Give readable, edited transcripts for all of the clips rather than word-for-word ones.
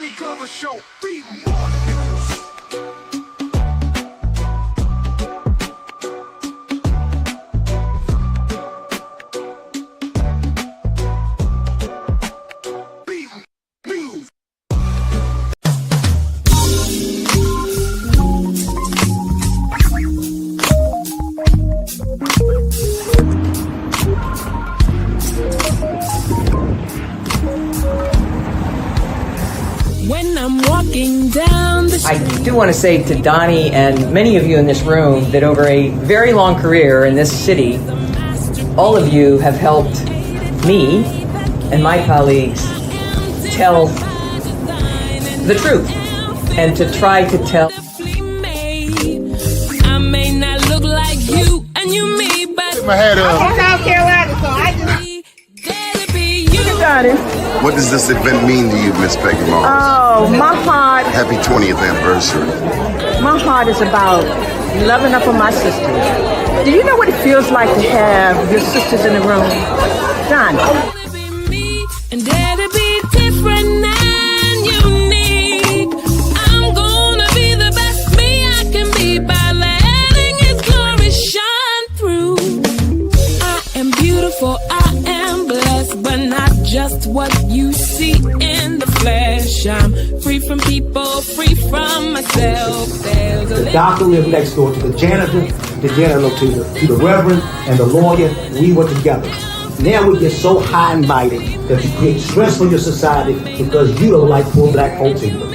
Donnie Glover Show. Be more news. When I'm walking down the street. I do want to say to Doni and many of you in this room that over a very long career in this city, all of you have helped me and my colleagues tell the truth and to try to tell. I may not look like you and you me, but my head up. I'm South Carolina, so I just What does this event mean to you, Miss Peggy Moss? Oh, my heart. Happy 20th anniversary. My heart is about loving up on my sisters. Do you know what it feels like to have your sisters in the room? John. and dare to be different and unique. I'm gonna be the best me I can be by letting His glory shine through. I am beautiful, I am blessed, but not just what you see in the flesh. I'm free from people, free from myself. There's a The doctor lived next door to the janitor, to the reverend, and the lawyer. We were together. Now we get so high and mighty that you create stress for your society because you don't like poor black folks either.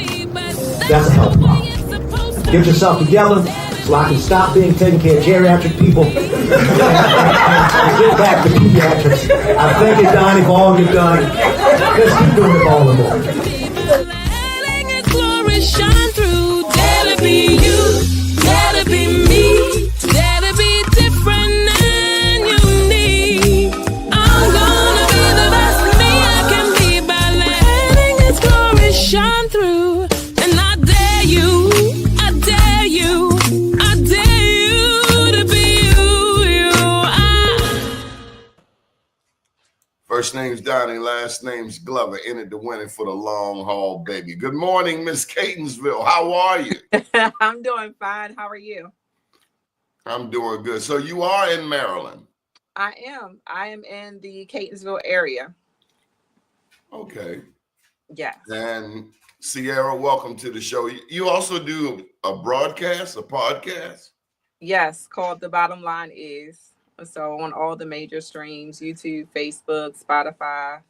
That's a health problem. Get yourself together so I can stop being taking care of geriatric people and get back to pediatrics. I thank you, Donnie, for all you've done. Let's keep doing it all the more. letting His glory shine through. Dare to be you, dare to be me, dare to be different and unique. I'm gonna be the best me I can be by letting His glory shine through. And I dare you, I dare you, I dare you to be you. First name's Donnie, last name's Glover. Entered the winning for the long haul, baby. Good morning, Miss Catonsville. How are you? I'm doing fine. How are you? I'm doing good. So you are in Maryland. I am. I am in the Catonsville area. Okay. Yes. And Sierra, welcome to the show. You also do a broadcast, a podcast? Yes, called The Bottom Line Is. So on all the major streams, YouTube, Facebook, Spotify,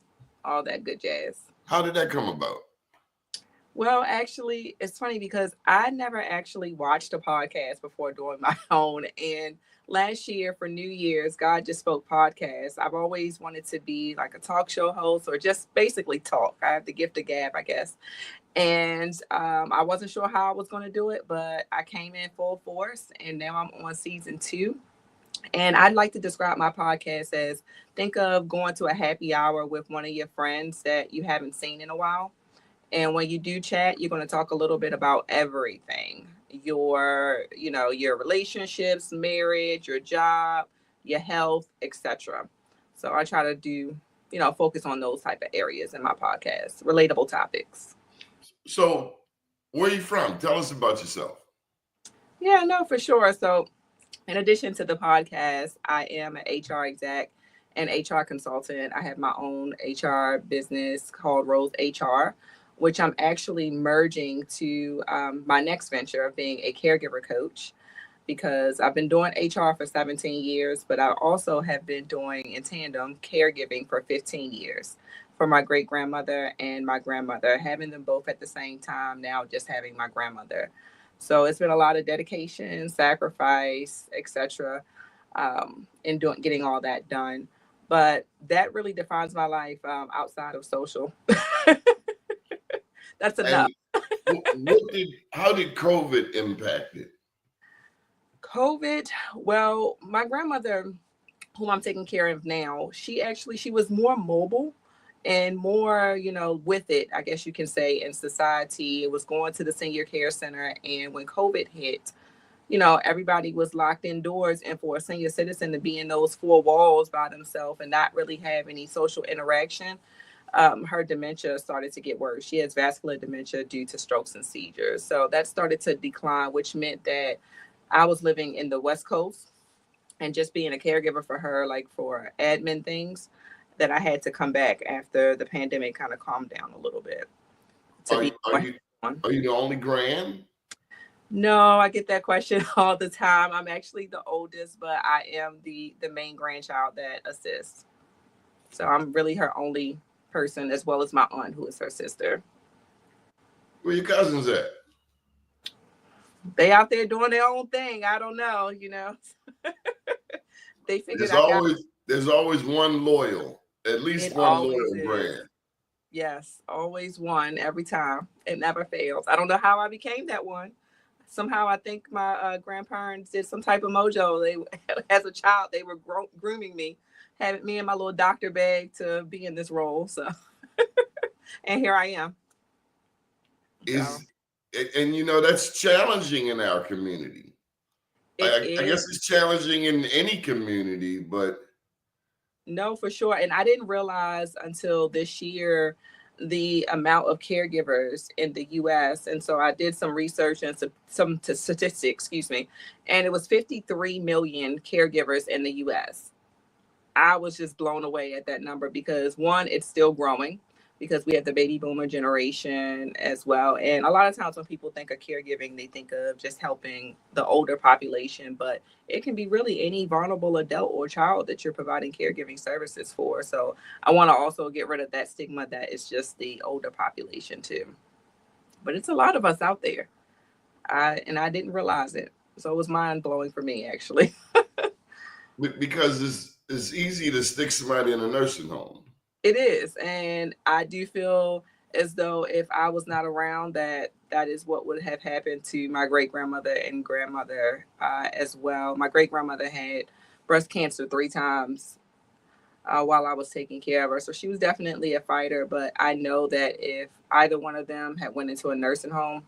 all that good jazz. How did that come about? Well, actually, it's funny because I never actually watched a podcast before doing my own. And last year for New Year's, God Just Spoke podcast. I've always wanted to be like a talk show host or just basically talk. I have the gift of gab, I guess. And I wasn't sure how I was going to do it, but I came in full force and now I'm on season 2. And I'd like to describe my podcast as think of going to a happy hour with one of your friends that you haven't seen in a while. And when you do chat, you're going to talk a little bit about everything, your relationships, marriage, your job, your health, etc. So I try to do, focus on those type of areas in my podcast, relatable topics. So where are you from? Tell us about yourself. Yeah, no, for sure. So in addition to the podcast, I am an HR exec and HR consultant. I have my own HR business called Rose HR, which I'm actually merging to my next venture of being a caregiver coach, because I've been doing HR for 17 years, but I also have been doing in tandem caregiving for 15 years for my great grandmother and my grandmother, having them both at the same time, now just having my grandmother. So it's been a lot of dedication, sacrifice, etc. In getting all that done. But that really defines my life outside of social. That's enough. How did COVID impact it? COVID, well, my grandmother, whom I'm taking care of now, she was more mobile and more, with it, I guess you can say, in society. It was going to the senior care center. And when COVID hit, everybody was locked indoors. And for a senior citizen to be in those 4 walls by themselves and not really have any social interaction, her dementia started to get worse. She has vascular dementia due to strokes and seizures. So that started to decline, which meant that I was living in the West Coast and just being a caregiver for her, like for admin things, that I had to come back after the pandemic kind of calmed down a little bit. Are you the only grand? No, I get that question all the time. I'm actually the oldest, but I am the main grandchild that assists. So I'm really her only person, as well as my aunt, who is her sister. Where your cousins at? They out there doing their own thing. I don't know, They figured there's always one loyal, at least one loyal brand. Yes, always one every time. It never fails. I don't know how I became that one. Somehow I think my grandparents did some type of mojo. As a child, they were grooming me, having me in my little doctor bag to be in this role. So, and here I am. And that's challenging in our community. I guess it's challenging in any community, but no, for sure. And I didn't realize until this year the amount of caregivers in the US. And so I did some research and some statistics, and it was 53 million caregivers in the US. I was just blown away at that number because, one, it's still growing because we have the baby boomer generation as well. And a lot of times when people think of caregiving, they think of just helping the older population, but it can be really any vulnerable adult or child that you're providing caregiving services for. So I want to also get rid of that stigma that it's just the older population too. But it's a lot of us out there. I didn't realize it. So it was mind blowing for me, actually. Because it's easy to stick somebody in a nursing home. It is. And I do feel as though if I was not around, that is what would have happened to my great grandmother and grandmother as well. My great grandmother had breast cancer 3 times while I was taking care of her. So she was definitely a fighter. But I know that if either one of them had went into a nursing home,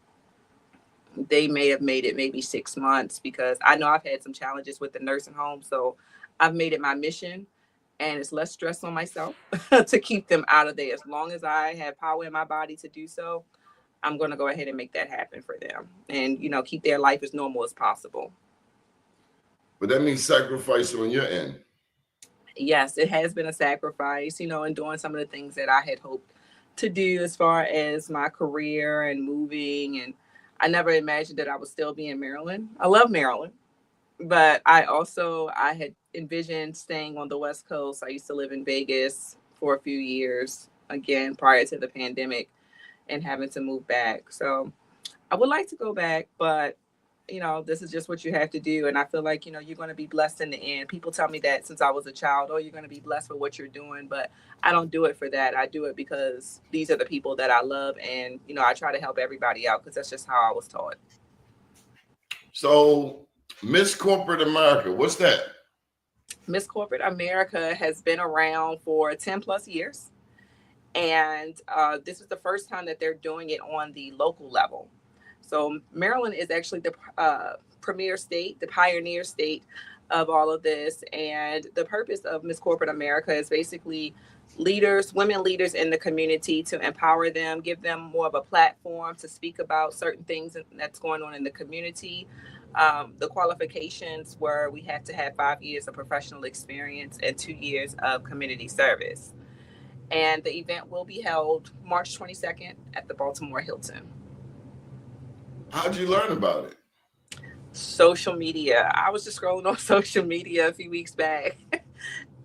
they may have made it maybe 6 months, because I know I've had some challenges with the nursing home. So I've made it my mission, and it's less stress on myself to keep them out of there. As long as I have power in my body to do so, I'm going to go ahead and make that happen for them and, keep their life as normal as possible. But that means sacrifice on your end. Yes, it has been a sacrifice, in doing some of the things that I had hoped to do as far as my career and moving. And I never imagined that I would still be in Maryland. I love Maryland. But I had envisioned staying on the West Coast. I used to live in Vegas for a few years, again, prior to the pandemic, and having to move back. So I would like to go back, but, this is just what you have to do. And I feel like, you're going to be blessed in the end. People tell me that since I was a child, you're going to be blessed for what you're doing. But I don't do it for that. I do it because these are the people that I love. And, I try to help everybody out because that's just how I was taught. So Miss Corporate America, what's that? Miss Corporate America has been around for 10 plus years. And this is the first time that they're doing it on the local level. So Maryland is actually the premier state, the pioneer state of all of this. And the purpose of Miss Corporate America is basically women leaders in the community, to empower them, give them more of a platform to speak about certain things that's going on in the community. The qualifications were we had to have 5 years of professional experience and 2 years of community service. And the event will be held March 22nd at the Baltimore Hilton. How'd you learn about it? Social media. I was just scrolling on social media a few weeks back.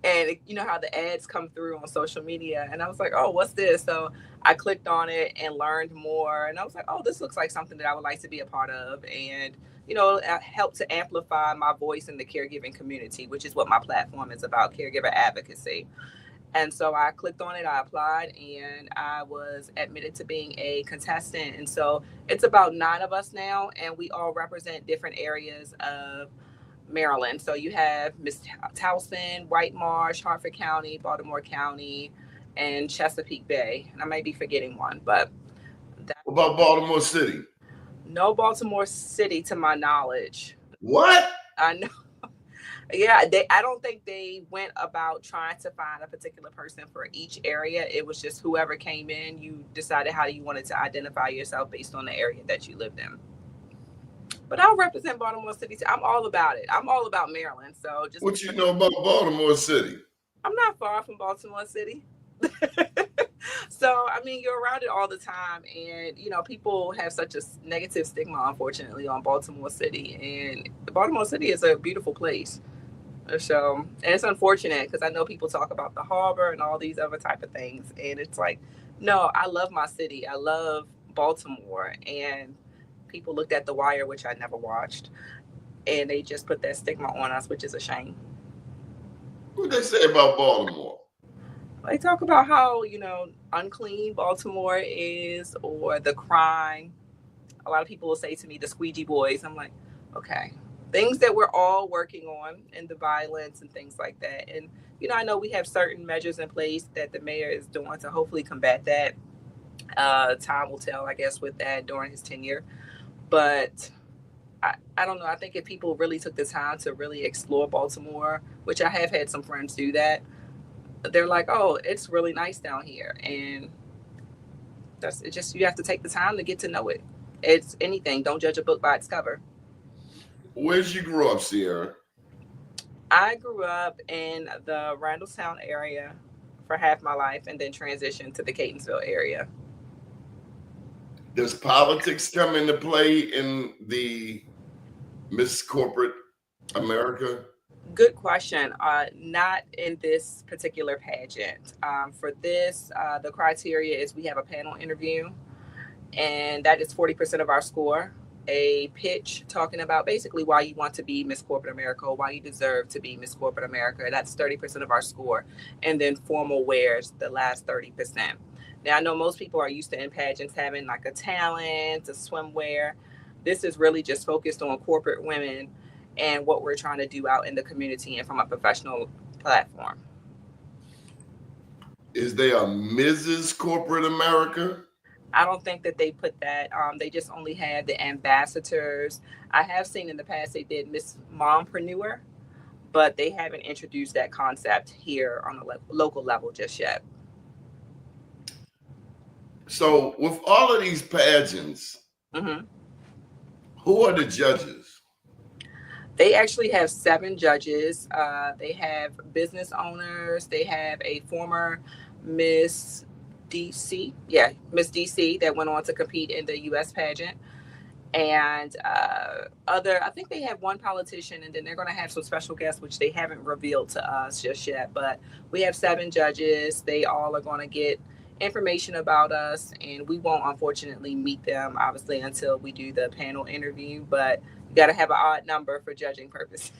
And you know how the ads come through on social media. And I was like, oh, what's this? So I clicked on it and learned more. And I was like, oh, this looks like something that I would like to be a part of. And, help to amplify my voice in the caregiving community, which is what my platform is about, caregiver advocacy. And so I clicked on it, I applied, and I was admitted to being a contestant. And so it's about 9 of us now, and we all represent different areas of Maryland. So you have Miss Towson, White Marsh, Hartford County, Baltimore County, and Chesapeake Bay. And I may be forgetting one, but what about Baltimore City? No Baltimore City to my knowledge. What? I know. Yeah, I don't think they went about trying to find a particular person for each area. It was just whoever came in, you decided how you wanted to identify yourself based on the area that you lived in. But I'll represent Baltimore City. I'm all about it. I'm all about Maryland. So just What you know about Baltimore City? I'm not far from Baltimore City. So, I mean, you're around it all the time. And, you know, people have such a negative stigma, unfortunately, on Baltimore City. And Baltimore City is a beautiful place. So, and it's unfortunate because I know people talk about the harbor and all these other type of things. And it's like, no, I love my city. I love Baltimore. And people looked at The Wire, which I never watched. And they just put that stigma on us, which is a shame. What they say about Baltimore? They talk about how, you know, unclean Baltimore is, or the crime. A lot of people will say to me, the squeegee boys. I'm like, okay, things that we're all working on, and the violence and things like that. And, you know, I know we have certain measures in place that the mayor is doing to hopefully combat that. Time will tell, I guess, with that during his tenure. But I don't know. I think if people really took the time to really explore Baltimore, which I have had some friends do that, they're like, oh, it's really nice down here. And that's it. Just, you have to take the time to get to know it. It's anything. Don't judge a book by its cover. Where'd you grow up, Sierra? I grew up in the Randallstown area for half my life and then transitioned to the Catonsville area. Does politics come into play in the Miss Corporate America? Good question. Not in this particular pageant. For this, the criteria is we have a panel interview, and that is 40% of our score. A pitch talking about basically why you want to be Miss Corporate America, or why you deserve to be Miss Corporate America. That's 30% of our score. And then formal wears, the last 30%. Now, I know most people are used to in pageants having like a talent, a swimwear. This is really just focused on corporate women and what we're trying to do out in the community and from a professional platform. Is there a Mrs. Corporate America? I don't think that they put that. They just only had the ambassadors. I have seen in the past they did Miss Mompreneur, but they haven't introduced that concept here on the local level just yet. So with all of these pageants, who are the judges? They actually have 7 judges. They have business owners. They have a former Miss DC. Yeah, Miss DC that went on to compete in the U.S. pageant. And I think they have one politician, and then they're going to have some special guests, which they haven't revealed to us just yet. But we have 7 judges. They all are going to get information about us, and we won't unfortunately meet them obviously until we do the panel interview, but you got to have an odd number for judging purposes.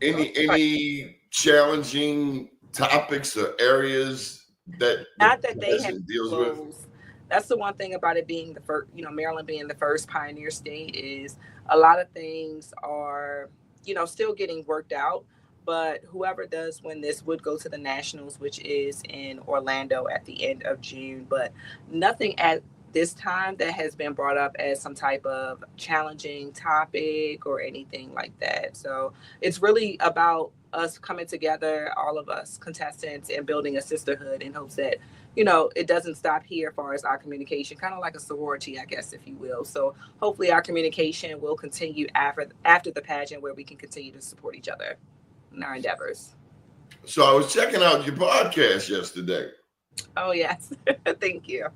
Any challenging topics or areas that not that they have deals closed. with? That's the one thing about it being the first, you know, Maryland being the first pioneer state, is a lot of things are, you know, still getting worked out. But whoever does win this would go to the Nationals, which is in Orlando at the end of June. But nothing at this time that has been brought up as some type of challenging topic or anything like that. So it's really about us coming together, all of us contestants, and building a sisterhood in hopes that, you know, it doesn't stop here as far as our communication, kind of like a sorority, I guess, if you will. So hopefully our communication will continue after the pageant, where we can continue to support each other in our endeavors. So I was checking out your podcast yesterday. Oh, yes. Thank you.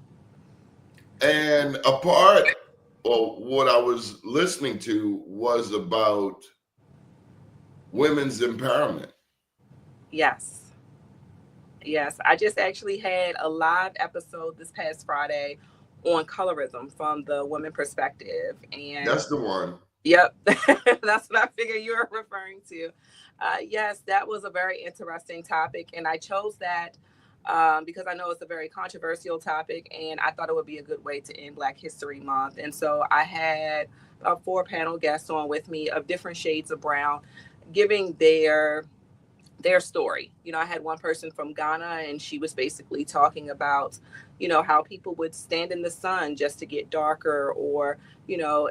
And a part of what I was listening to was about women's empowerment. Yes. Yes. I just actually had a live episode this past Friday on colorism from the women perspective. And that's the one. Yep. That's what I figure you were referring to. Yes, that was a very interesting topic. And I chose that because I know it's a very controversial topic, and I thought it would be a good way to end Black History Month. And so I had 4 panel guests on with me of different shades of brown, giving their their story. I had one person from Ghana, and she was basically talking about, how people would stand in the sun just to get darker, or,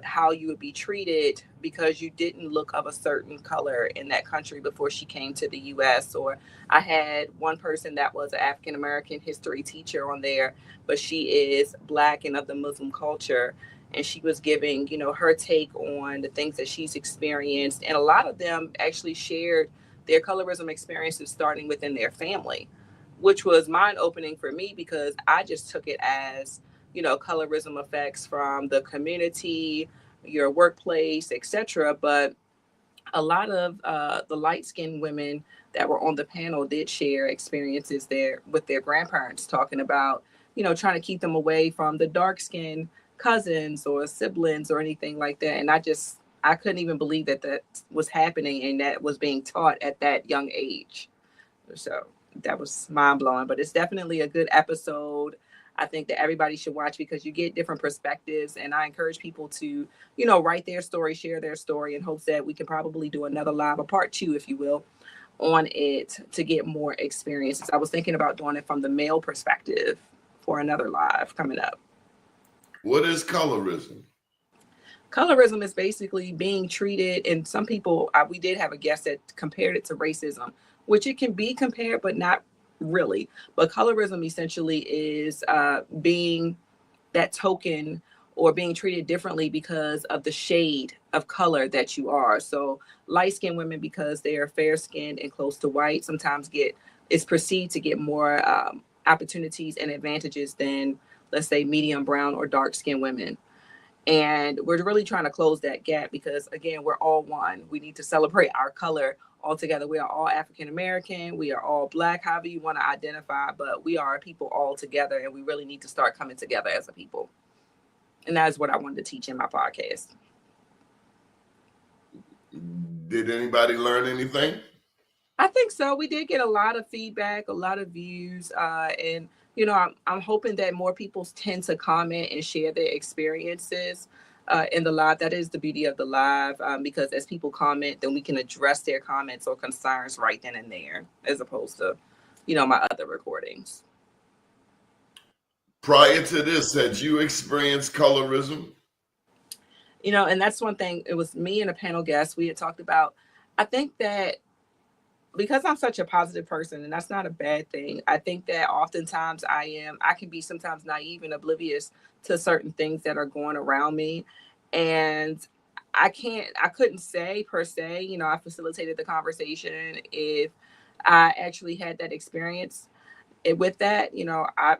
how you would be treated because you didn't look of a certain color in that country before she came to the US. Or I had one person that was an African American history teacher on there, but she is Black and of the Muslim culture. And she was giving, her take on the things that she's experienced. And a lot of them actually shared their colorism experiences starting within their family, which was mind opening for me because I just took it as, colorism effects from the community, your workplace, etc. But a lot of the light skinned women that were on the panel did share experiences there with their grandparents, talking about, trying to keep them away from the dark skinned cousins or siblings or anything like that. And I couldn't even believe that that was happening and that was being taught at that young age. So that was mind blowing, but it's definitely a good episode. I think that everybody should watch because you get different perspectives. And I encourage people to, write their story, share their story, in hopes that we can probably do another live, a part 2, if you will, on it to get more experiences. I was thinking about doing it from the male perspective for another live coming up. What is colorism? Colorism is basically being treated, and some people, we did have a guest that compared it to racism, which it can be compared, but not really. But colorism essentially is being that token or being treated differently because of the shade of color that you are. So light-skinned women, because they are fair-skinned and close to white, sometimes is perceived to get more opportunities and advantages than, let's say, medium brown or dark-skinned women. And we're really trying to close that gap because, again, we're all one. We need to celebrate our color all together. We are all African American. We are all Black, however you want to identify, but we are a people all together, and we really need to start coming together as a people. And that's what I wanted to teach in my podcast. Did anybody learn anything? I think so. We did get a lot of feedback, a lot of views, and I'm hoping that more people tend to comment and share their experiences in the live. That is the beauty of the live, because as people comment, then we can address their comments or concerns right then and there, as opposed to, my other recordings. Prior to this, had you experienced colorism? And that's one thing. It was me and a panel guest. We had talked about, I think that because I'm such a positive person, and that's not a bad thing, I think that oftentimes I can be sometimes naive and oblivious to certain things that are going around me. And I couldn't say per se, I facilitated the conversation if I actually had that experience. With that,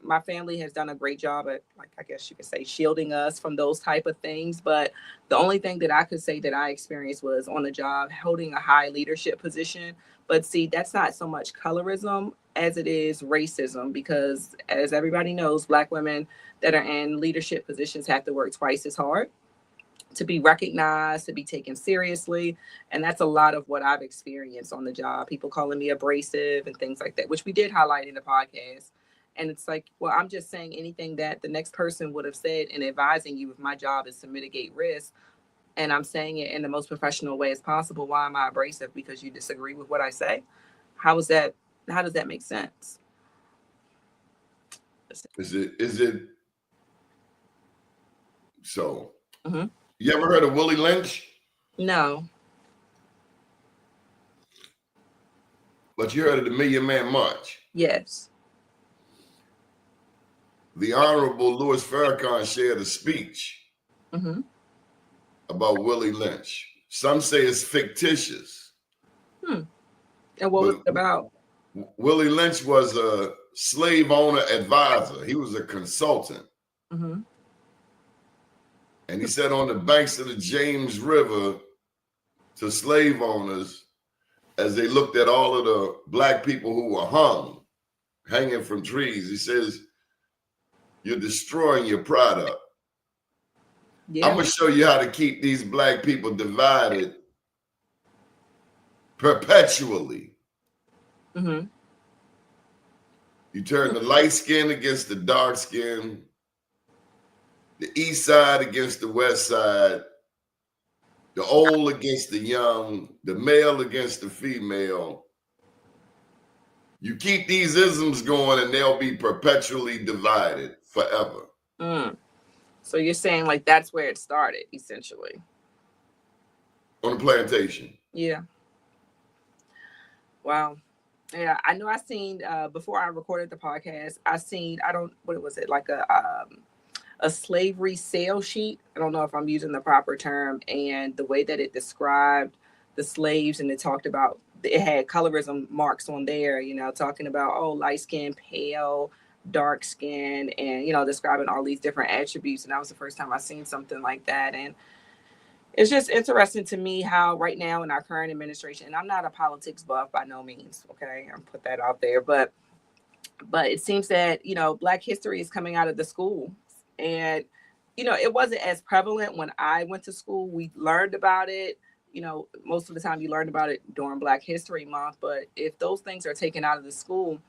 my family has done a great job at, like, I guess you could say, shielding us from those type of things. But the only thing that I could say that I experienced was on the job, holding a high leadership position. But see, that's not so much colorism as it is racism, because as everybody knows, Black women that are in leadership positions have to work twice as hard to be recognized, to be taken seriously. And that's a lot of what I've experienced on the job. People calling me abrasive and things like that, which we did highlight in the podcast. And it's like, well, I'm just saying anything that the next person would have said in advising you if my job is to mitigate risk. And I'm saying it in the most professional way as possible. Why am I abrasive? Because you disagree with what I say? How does that make sense? Is it so? Mm-hmm. You ever heard of Willie Lynch? No. But you heard of the Million Man March? Yes. The Honorable Louis Farrakhan shared a speech about Willie Lynch. Some say it's fictitious. And what was it about? Willie Lynch was a slave owner advisor. He was a consultant. Mm-hmm. And he sat on the banks of the James River to slave owners as they looked at all of the Black people who were hanging from trees. He says, "You're destroying your product. Yeah. I'm going to show you how to keep these Black people divided perpetually." Mm-hmm. You turn the light skin against the dark skin, the east side against the west side, the old against the young, the male against the female. You keep these isms going and they'll be perpetually divided forever. So you're saying like that's where it started, essentially. On the plantation. Yeah. Wow. Yeah, I know I seen before I recorded the podcast, what was it, like a slavery sale sheet. I don't know if I'm using the proper term, and the way that it described the slaves, and it talked about, it had colorism marks on there, you know, talking about, light skin, pale, dark skin, and, you know, describing all these different attributes. And that was the first time I seen something like that. And it's just interesting to me how right now in our current administration, and I'm not a politics buff by no means, okay, I'll put that out there, but it seems that, you know, Black history is coming out of the school. And, you know, it wasn't as prevalent when I went to school. We learned about it, you know, most of the time you learned about it during Black History Month. But if those things are taken out of the school,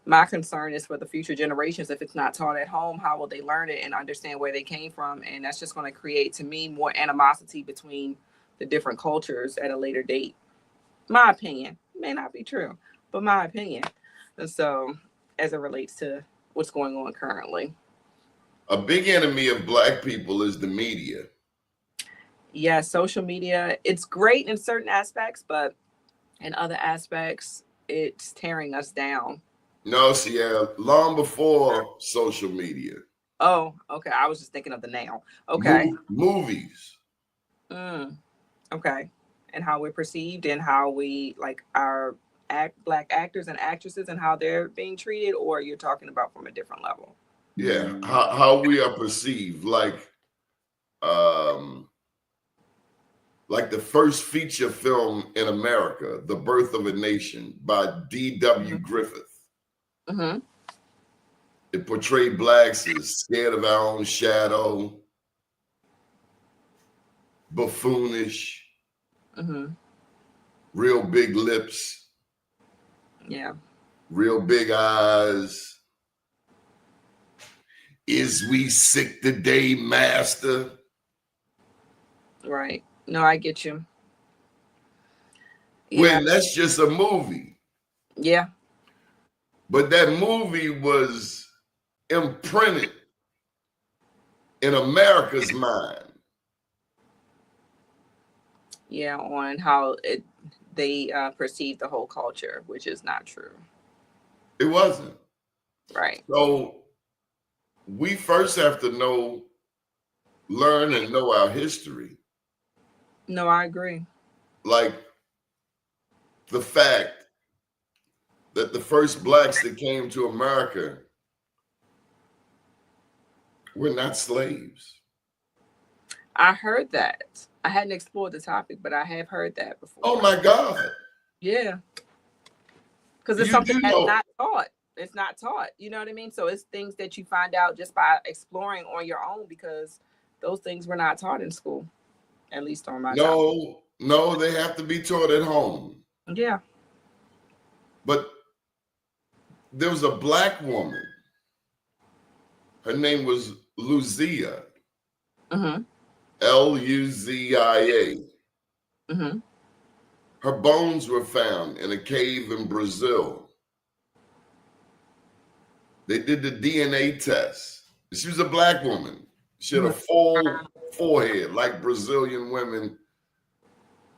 my concern is for the future generations. If it's not taught at home, how will they learn it and understand where they came from? And that's just going to create, to me, more animosity between the different cultures at a later date. My opinion. It may not be true, but my opinion. And so, as it relates to what's going on currently. A big enemy of Black people is the media. Yeah, social media, it's great in certain aspects, but in other aspects, it's tearing us down. No, Sierra, long before social media. Oh, okay. I was just thinking of the now. Okay. Movies. Okay. And how we're perceived and how we, like, our Black actors and actresses and how they're being treated, or you're talking about from a different level? Yeah, how we are perceived, like the first feature film in America, The Birth of a Nation by D.W. Griffith. It portrayed Blacks as scared of our own shadow, buffoonish, real big lips, Yeah. real big eyes. Is we sick today, master? Right. No, I get you. When that's just a movie. Yeah. But that movie was imprinted in America's mind. Yeah, on how they perceive the whole culture, which is not true. It wasn't. Right. So we first have to learn and know our history. No, I agree. Like the fact that the first Blacks that came to America were not slaves. I heard that. I hadn't explored the topic, but I have heard that before. Oh my God. Yeah. Because it's something that's not taught. It's not taught. You know what I mean? So it's things that you find out just by exploring on your own, because those things were not taught in school, at least on my time. No, they have to be taught at home. Yeah. But there was a Black woman. Her name was Luzia. Luzia. Her bones were found in a cave in Brazil. They did the DNA test. She was a Black woman. She had a full forehead, like Brazilian women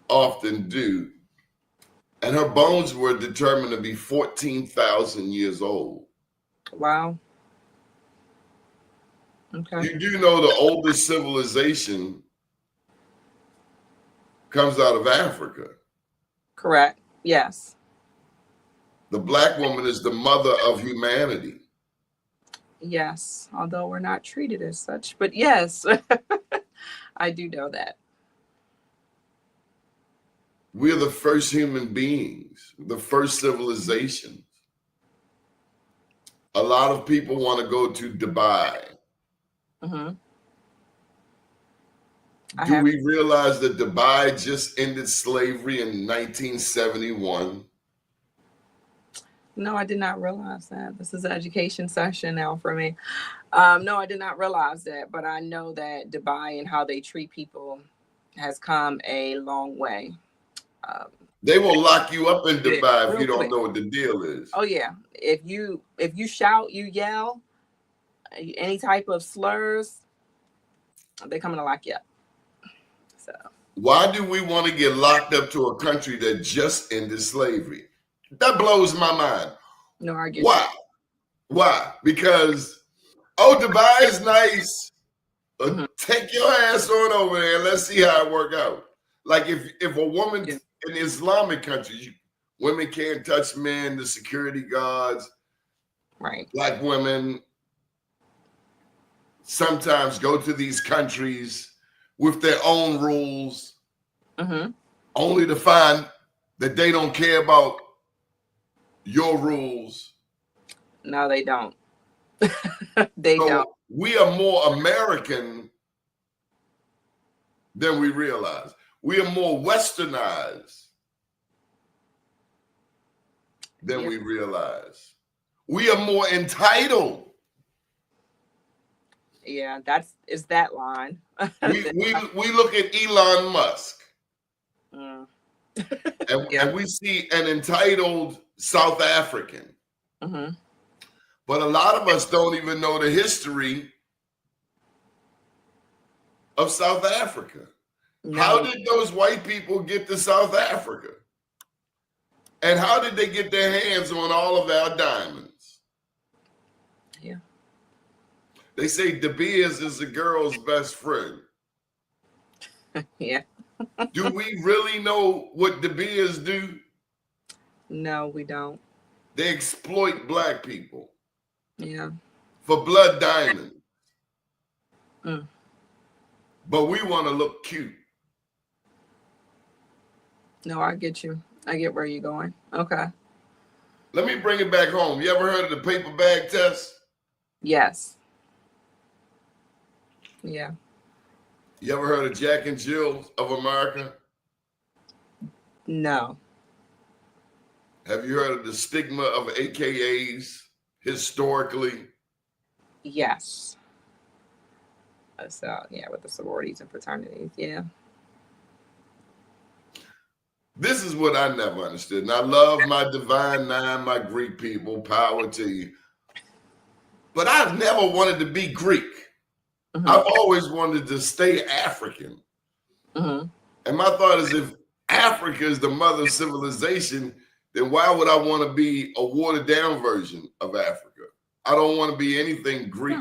often do. And her bones were determined to be 14,000 years old. Wow. Okay. You do know the oldest civilization comes out of Africa. Correct. Yes. The Black woman is the mother of humanity. Yes. Although we're not treated as such, but yes, I do know that. We're the first human beings, the first civilizations. A lot of people want to go to Dubai. Do we realize that Dubai just ended slavery in 1971? No, I did not realize that. This is an education session now for me. No, I did not realize that, but I know that Dubai and how they treat people has come a long way. They will lock you up in Yeah, Dubai if real you don't quick. know what the deal is. Oh yeah. If you shout, you yell, any type of slurs, they're coming to lock you up. So Why do we want to get locked up to a country that just ended slavery? That blows my mind. no, I get Why? Why? Because, oh, Dubai is nice. Mhm. Take your ass on over there and let's see how it work out. Like if a woman Yeah. in Islamic countries, women can't touch men, the security guards, right. black women sometimes go to these countries with their own rules, Mm-hmm. only to find that they don't care about your rules. No, they don't. They So don't. we are more American than we realize. We are more westernized than Yeah. we realize. We are more entitled. Yeah, it's that line. We look at Elon Musk Mm. and, Yeah. and we see an entitled South African. Mm-hmm. But a lot of us don't even know the history of South Africa. No. How did those white people get to South Africa? And how did they get their hands on all of our diamonds? Yeah. They say De Beers is a girl's best friend. Yeah. Do we really know what De Beers do? No, we don't. They exploit black people Yeah. for blood diamonds. Mm. But we want to look cute. No, I get you. I get where you're going. Okay. Let me bring it back home. You ever heard of the paper bag test? Yes. Yeah. You ever heard of Jack and Jill of America? No. Have you heard of the stigma of AKAs historically? Yes. So yeah, with the sororities and fraternities. Yeah. This is what I never understood. And I love my divine nine, my Greek people, power to you. But I've never wanted to be Greek. Mm-hmm. I've always wanted to stay African. Mm-hmm. And my thought is, if Africa is the mother of civilization, then why would I want to be a watered down version of Africa? I don't want to be anything Greek.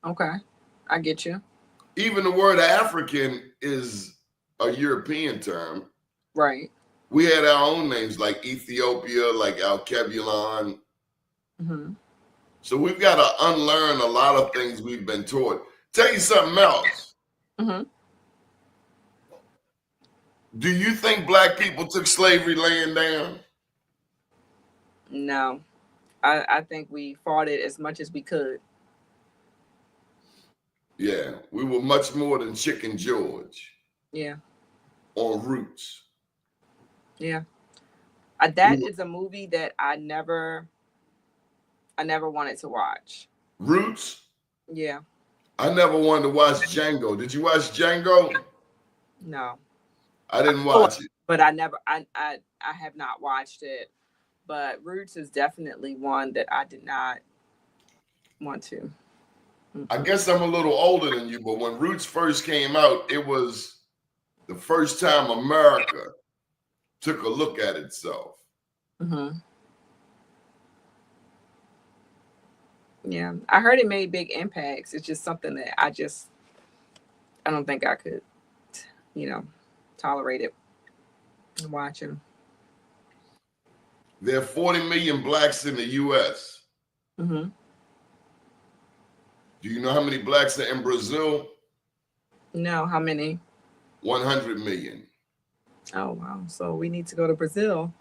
Okay. I get you. Even the word African is a European term. Right. We had our own names like Ethiopia, like Alkebulan. Mm-hmm. So we've got to unlearn a lot of things we've been taught. Tell you something else. Mm-hmm. Do you think black people took slavery laying down? No. I think we fought it as much as we could. Yeah, we were much more than Chicken George Yeah. on Roots. Yeah. That is a movie that I never wanted to watch. Roots? Yeah. I never wanted to watch Django. Did you watch Django? No. I didn't watch it. But I have not watched it. But Roots is definitely one that I did not want to. I guess I'm a little older than you, but when Roots first came out, it was the first time America took a look at itself. Mm-hmm. Yeah, I heard it made big impacts. It's just something that I don't think I could, tolerate it watching. There are 40 million blacks in the U.S. Mm-hmm. Do you know how many blacks are in Brazil? No, how many? 100 million. Oh, wow. So we need to go to Brazil.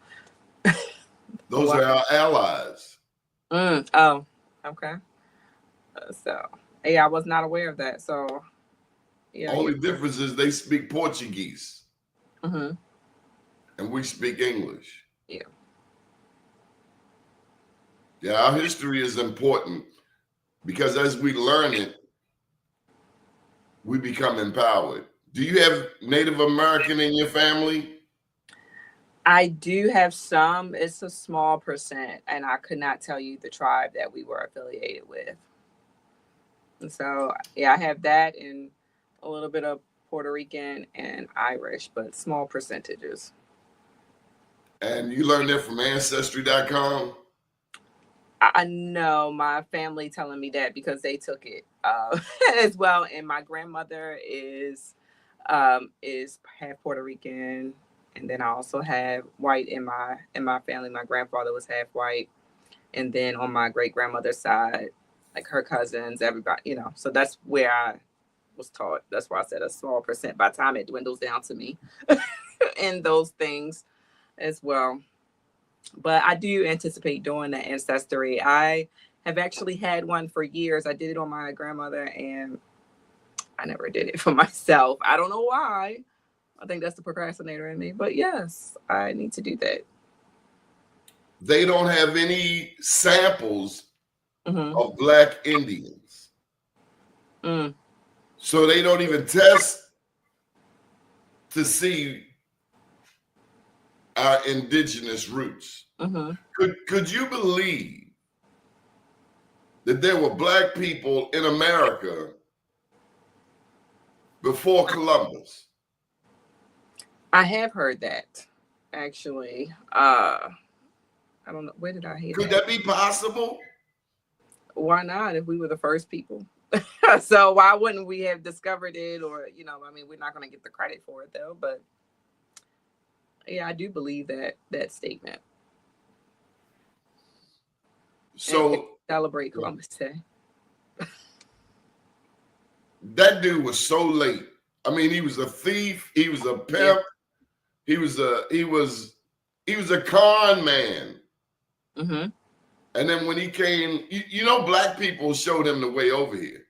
Those are our allies. Oh, okay. So, yeah, I was not aware of that. So, yeah. Only difference is they speak Portuguese. Mm-hmm. And we speak English. Yeah. Yeah, our history is important because as we learn it, we become empowered. Do you have Native American in your family? I do have some. It's a small percent, and I could not tell you the tribe that we were affiliated with. And so, yeah, I have that and a little bit of Puerto Rican and Irish, but small percentages. And you learned that from Ancestry.com? I know my family telling me that because they took it as well. And my grandmother is half Puerto Rican, and then I also have white in my family. My grandfather was half white, and then on my great grandmother's side, like her cousins, everybody, So that's where I was taught. That's why I said a small percent. By the time it dwindles down to me, and those things as well. But I do anticipate doing the ancestry. I have actually had one for years. I did it on my grandmother, and I never did it for myself. I don't know why. I think that's the procrastinator in me. But yes, I need to do that. They don't have any samples Mm-hmm. of Black Indians. Mm. So they don't even test to see our indigenous roots. Mm-hmm. Could you believe that there were Black people in America before Columbus? I have heard that, actually. I don't know. Where did I hear Could that? that be possible? Why not if we were the first people? So why wouldn't we have discovered it? Or, we're not going to get the credit for it, though. But yeah, I do believe that statement. So celebrate Columbus Day. that dude was so late. I mean, he was a thief. He was a pimp. He was a con man. Mm-hmm. And then when he came, Black people showed him the way over here.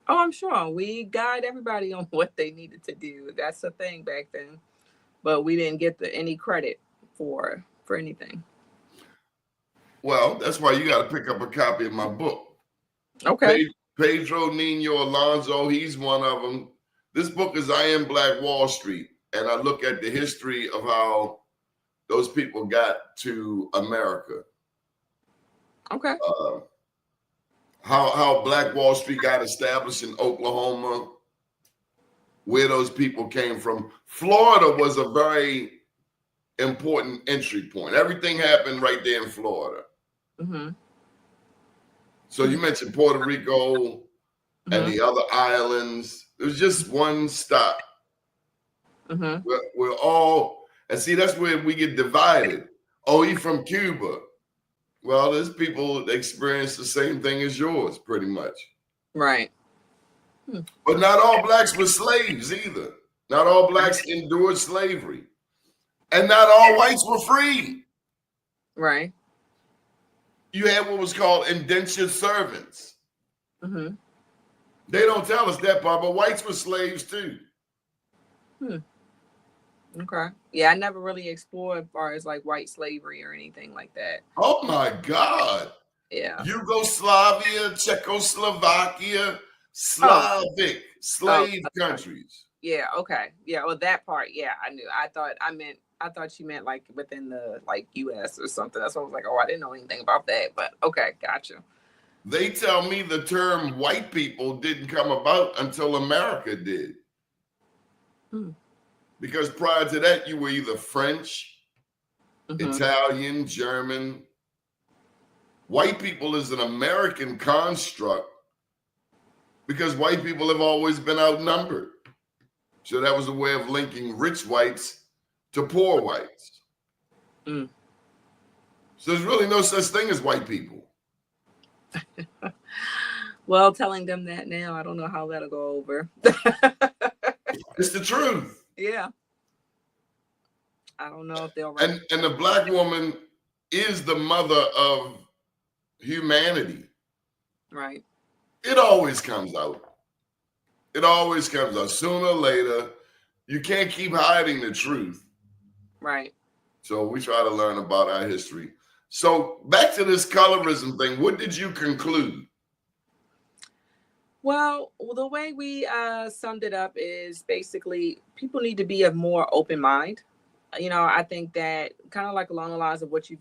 Oh, I'm sure we guide everybody on what they needed to do. That's the thing back then, but we didn't get any credit for anything. Well, that's why you got to pick up a copy of my book. Okay. Pedro Nino Alonso, he's one of them. This book is I Am Black Wall Street, and I look at the history of how those people got to America. Okay. How Black Wall Street got established in Oklahoma, where those people came from. Florida was a very important entry point. Everything happened right there in Florida. Mm-hmm. So you mentioned Puerto Rico and the other islands. It was just one stop. Mm-hmm. We're all, and see, that's where we get divided. Oh, he from Cuba. Well, there's people that experience the same thing as yours, pretty much. Right. But not all Blacks were slaves either. Not all Blacks endured slavery. And not all whites were free. Right. You had what was called indentured servants. Mm-hmm. They don't tell us that part, but whites were slaves too. Okay. Yeah, I never really explored as far as like white slavery or anything like that. Oh my God. Yeah. Yugoslavia, Czechoslovakia, Slavic slave countries. Yeah. Okay. Yeah. Well, that part. Yeah, I knew. I thought you meant like within the like U.S. or something. That's why I was like, oh, I didn't know anything about that. But okay, gotcha. They tell me the term white people didn't come about until America did. Because prior to that, you were either French, Italian, German. White people is an American construct because white people have always been outnumbered. So that was a way of linking rich whites to poor whites. So there's really no such thing as white people. Well, telling them that now, I don't know how that'll go over. It's the truth. Yeah. I don't know if they'll. And the Black woman is the mother of humanity. Right. It always comes out. It always comes out. Sooner or later, you can't keep hiding the truth. Right. So we try to learn about our history. So back to this colorism thing, what did you conclude? Well, the way we summed it up is basically people need to be of more open mind I think that kind of like along the lines of what you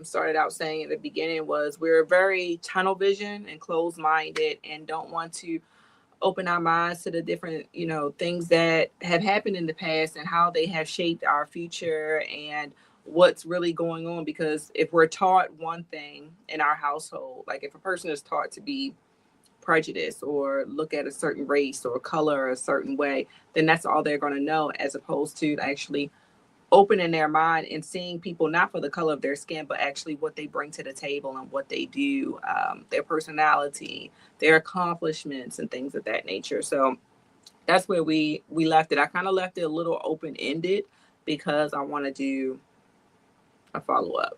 started out saying at the beginning was we're very tunnel vision and closed minded and don't want to open our minds to the different, things that have happened in the past and how they have shaped our future and what's really going on. Because if we're taught one thing in our household, like if a person is taught to be prejudiced or look at a certain race or color a certain way, then that's all they're going to know, as opposed to actually opening their mind and seeing people not for the color of their skin, but actually what they bring to the table and what they do, their personality, their accomplishments, and things of that nature. So that's where we left it. I kind of left it a little open ended because I want to do a follow up.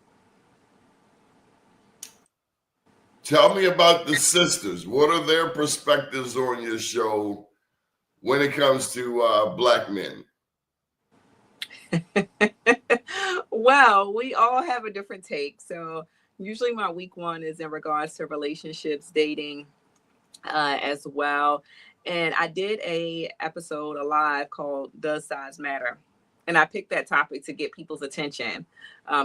Tell me about the sisters. What are their perspectives on your show when it comes to Black men? Well, we all have a different take. So usually my week one is in regards to relationships, dating, as well. And I did a episode, a live called Does Size Matter? And I picked that topic to get people's attention,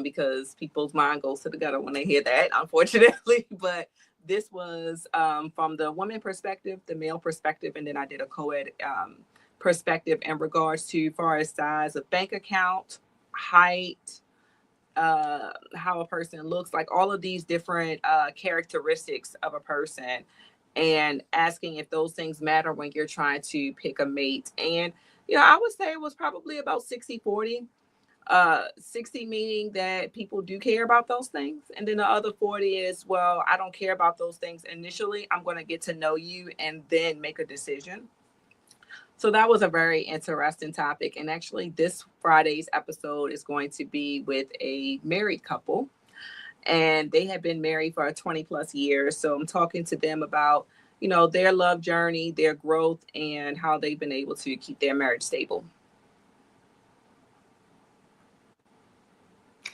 because people's mind goes to the gutter when they hear that, unfortunately. But this was from the woman perspective, the male perspective, and then I did a co-ed perspective in regards to far as size of bank account, height, how a person looks, like all of these different characteristics of a person, and asking if those things matter when you're trying to pick a mate. And I would say it was probably about 60-40. 60 meaning that people do care about those things, and then the other 40 is, well, I don't care about those things initially. I'm going to get to know you and then make a decision. So that was a very interesting topic. And actually this Friday's episode is going to be with a married couple, and they have been married for 20 plus years. So I'm talking to them about, their love journey, their growth, and how they've been able to keep their marriage stable.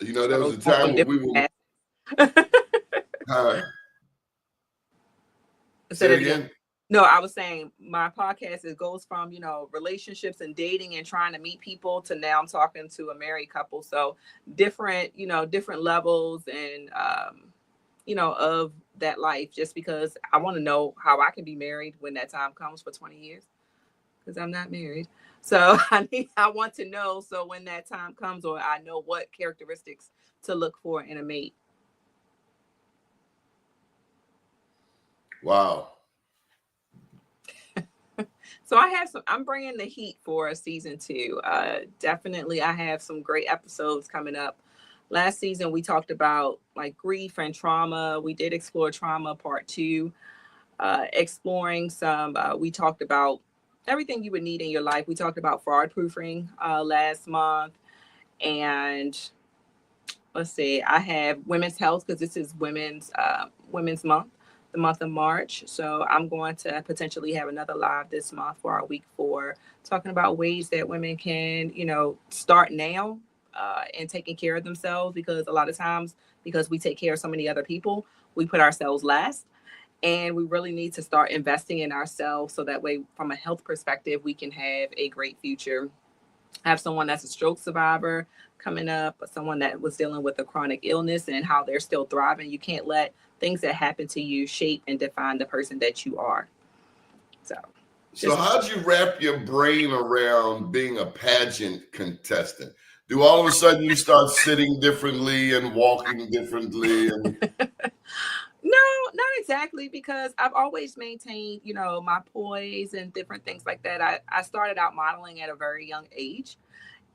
There was a time when we were. Say it again. No, I was saying my podcast, it goes from, relationships and dating and trying to meet people to now I'm talking to a married couple. So different levels and, of that life, just because I want to know how I can be married when that time comes for 20 years, because I'm not married. So I want to know, so when that time comes, or I know what characteristics to look for in a mate. Wow. So I'm bringing the heat for season 2. Definitely, I have some great episodes coming up. Last season, we talked about like grief and trauma. We did explore trauma part 2, exploring some, we talked about everything you would need in your life. We talked about fraud proofing last month. And let's see, I have women's health, because this is women's month, the month of March. So I'm going to potentially have another live this month for our week 4, talking about ways that women can, start now and taking care of themselves, because a lot of times, because we take care of so many other people, we put ourselves last. And we really need to start investing in ourselves, so that way, from a health perspective, we can have a great future. I have someone that's a stroke survivor coming up, someone that was dealing with a chronic illness and how they're still thriving. You can't let things that happen to you shape and define the person that you are. So how'd you wrap your brain around being a pageant contestant? Do all of a sudden you start sitting differently and walking differently? No, not exactly, because I've always maintained, my poise and different things like that. I started out modeling at a very young age.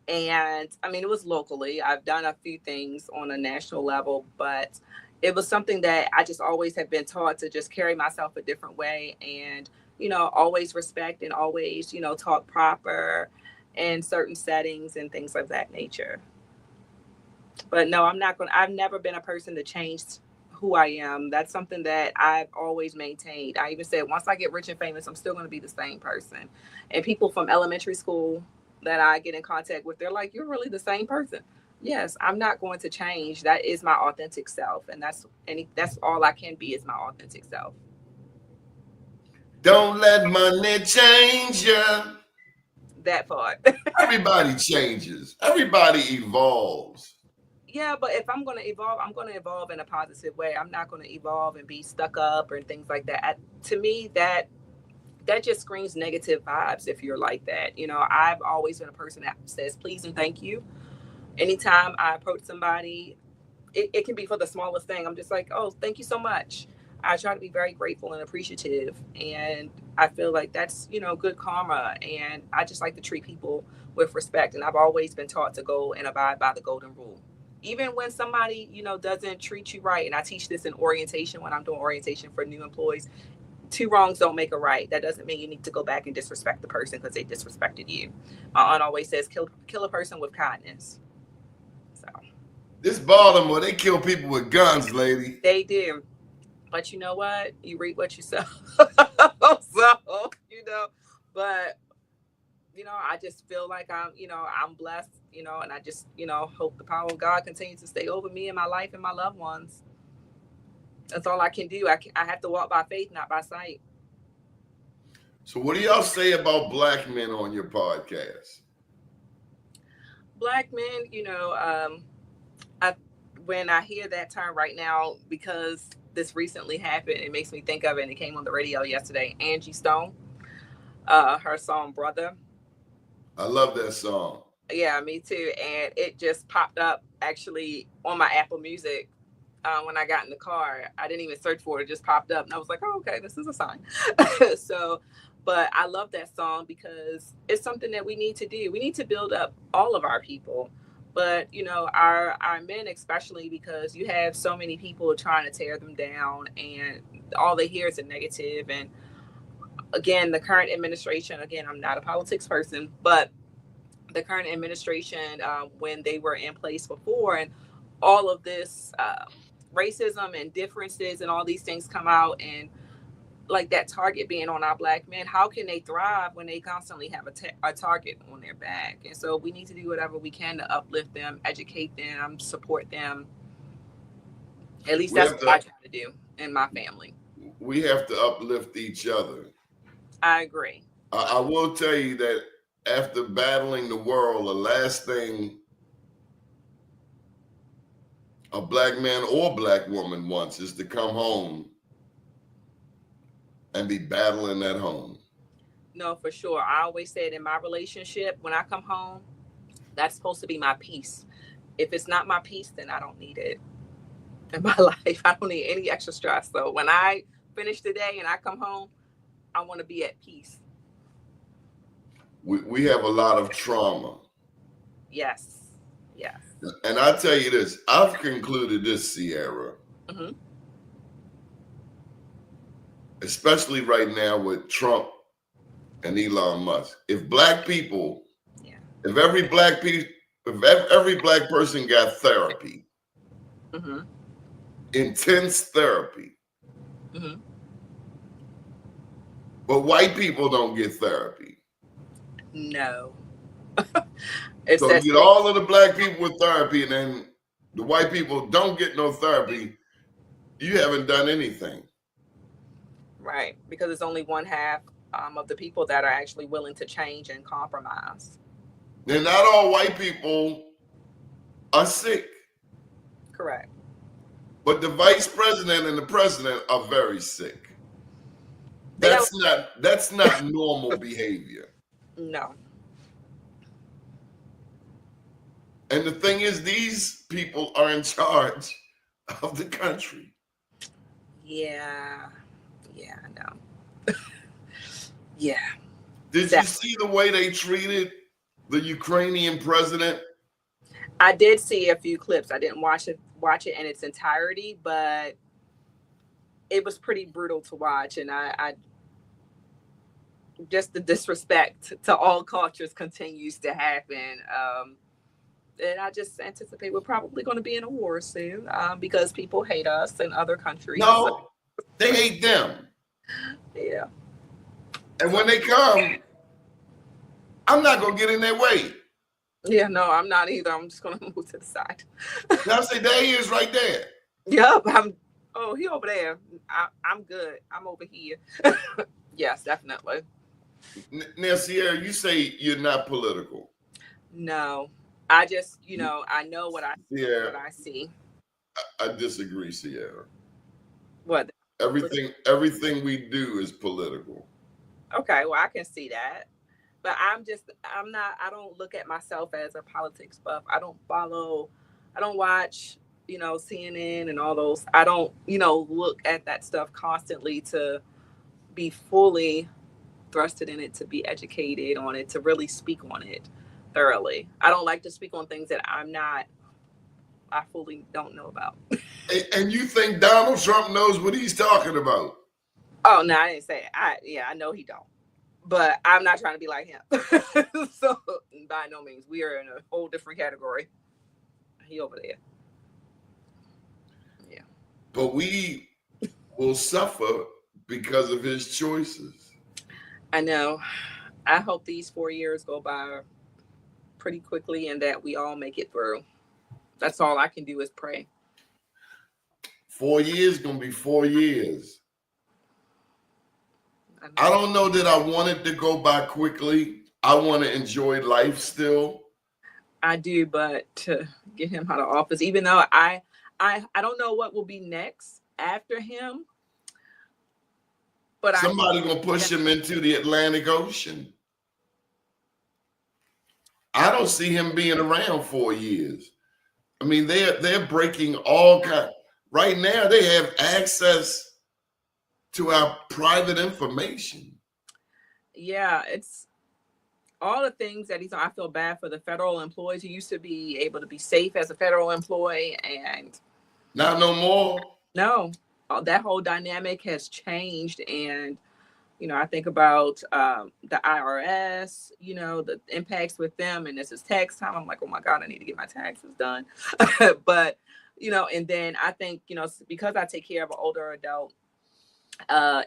And I mean, it was locally. I've done a few things on a national level, but it was something that I just always have been taught to just carry myself a different way and, always respect and always, talk proper in certain settings and things of that nature. But no, I've never been a person to change who I am. That's something that I've always maintained. I even said, once I get rich and famous, I'm still going to be the same person. And people from elementary school that I get in contact with, they're like, you're really the same person. Yes, I'm not going to change. That is my authentic self. And that's all I can be, is my authentic self. Don't let money change you. That part. Everybody changes. Everybody evolves. Yeah, but if I'm going to evolve, I'm going to evolve in a positive way. I'm not going to evolve and be stuck up and things like that. To me, that just screams negative vibes if you're like that. You know, I've always been a person that says please and thank you. Anytime I approach somebody, it can be for the smallest thing. I'm just like, oh, thank you so much. I try to be very grateful and appreciative. And I feel like that's, you know, good karma. And I just like to treat people with respect. And I've always been taught to go and abide by the golden rule. Even when somebody, you know, doesn't treat you right. And I teach this in orientation when I'm doing orientation for new employees. 2 wrongs don't make a right. That doesn't mean you need to go back and disrespect the person because they disrespected you. My aunt always says, kill a person with kindness. So This Baltimore, they kill people with guns, lady. they do. But you know what? You reap what you sow. So, you know, but, you know, I just feel like I'm blessed, you know, and I just, you know, hope the power of God continues to stay over me and my life and my loved ones. That's all I can do. I have to walk by faith, not by sight. So what do y'all say about black men on your podcast? Black men, you know, when I hear that term right now, because this recently happened, it makes me think of it, and it came on the radio yesterday. Angie Stone, her song Brother. I love that song. Yeah, me too. And it just popped up actually on my Apple Music when I got in the car. I didn't even search for it. It just popped up. And I was like, oh, okay, this is a sign. So, but I love that song because it's something that we need to do. We need to build up all of our people. But, you know, our men especially, because you have so many people trying to tear them down and all they hear is a negative. And again, the current administration, again, I'm not a politics person, but the current administration, when they were in place before and all of this racism and differences and all these things come out, and like that target being on our black men, how can they thrive when they constantly have a target on their back? And so we need to do whatever we can to uplift them, educate them, support them. At least that's what I try to do in my family. We have to uplift each other. I agree. I will tell you that after battling the world, the last thing a black man or black woman wants is to come home and be battling at home. No, for sure. I always said in my relationship, when I come home, that's supposed to be my peace. If it's not my peace, then I don't need it in my life. I don't need any extra stress. So when I finish the day and I come home, I want to be at peace. We have a lot of trauma. Yes. Yes. And I tell you this, I've concluded this, Sierra. Mm-hmm. Especially right now with Trump and Elon Musk. If black people, if every black person got therapy, mm-hmm. intense therapy, mm-hmm. but white people don't get therapy. No. So you get all of the black people with therapy and then the white people don't get no therapy, you haven't done anything. Right, because it's only one half of the people that are actually willing to change and compromise. And not all white people are sick. Correct. But the vice president and the president are very sick. That's not normal behavior. No. And the thing is, these people are in charge of the country. Yeah. Yeah, I know. Yeah. Did you see the way they treated the Ukrainian president? I did see a few clips. I didn't watch it in its entirety, but it was pretty brutal to watch. And I just the disrespect to all cultures continues to happen. And I just anticipate we're probably going to be in a war soon because people hate us in other countries. No, they hate them. Yeah. And when they come, I'm not going to get in their way. Yeah, no, I'm not either. I'm just going to move to the side. Now say, there he is right there. Yep. He over there. I'm good. I'm over here. Yes, definitely. Now, Sierra, you say you're not political. No, I just, I know what Sierra, what I see. I disagree, Sierra. What? Everything we do is political. Okay, well, I can see that. But I'm not, I don't look at myself as a politics buff. I don't watch, CNN and all those. I don't, look at that stuff constantly to be fully thrusted in it, to be educated on it, to really speak on it thoroughly. I don't like to speak on things that I fully don't know about. And you think Donald Trump knows what he's talking about? Oh, no, I didn't say it. I know he don't. But I'm not trying to be like him. So by no means, we are in a whole different category. He over there. Yeah. But we will suffer because of his choices. I know. I hope these 4 years go by pretty quickly and that we all make it through. That's all I can do is pray. 4 years gonna be 4 years. I don't know that I want it to go by quickly. I want to enjoy life still. I do, but to get him out of office, even though I don't know what will be next after him. But somebody gonna push him into the Atlantic Ocean. I don't see him being around 4 years. I mean, they're breaking all kinds. Right now, they have access to our private information. Yeah, it's all the things that I feel bad for the federal employees who used to be able to be safe as a federal employee, and not no more. No, that whole dynamic has changed. And I think about the IRS, the impacts with them, and this is tax time. I'm like, oh my God, I need to get my taxes done. But and then I think because I take care of an older adult,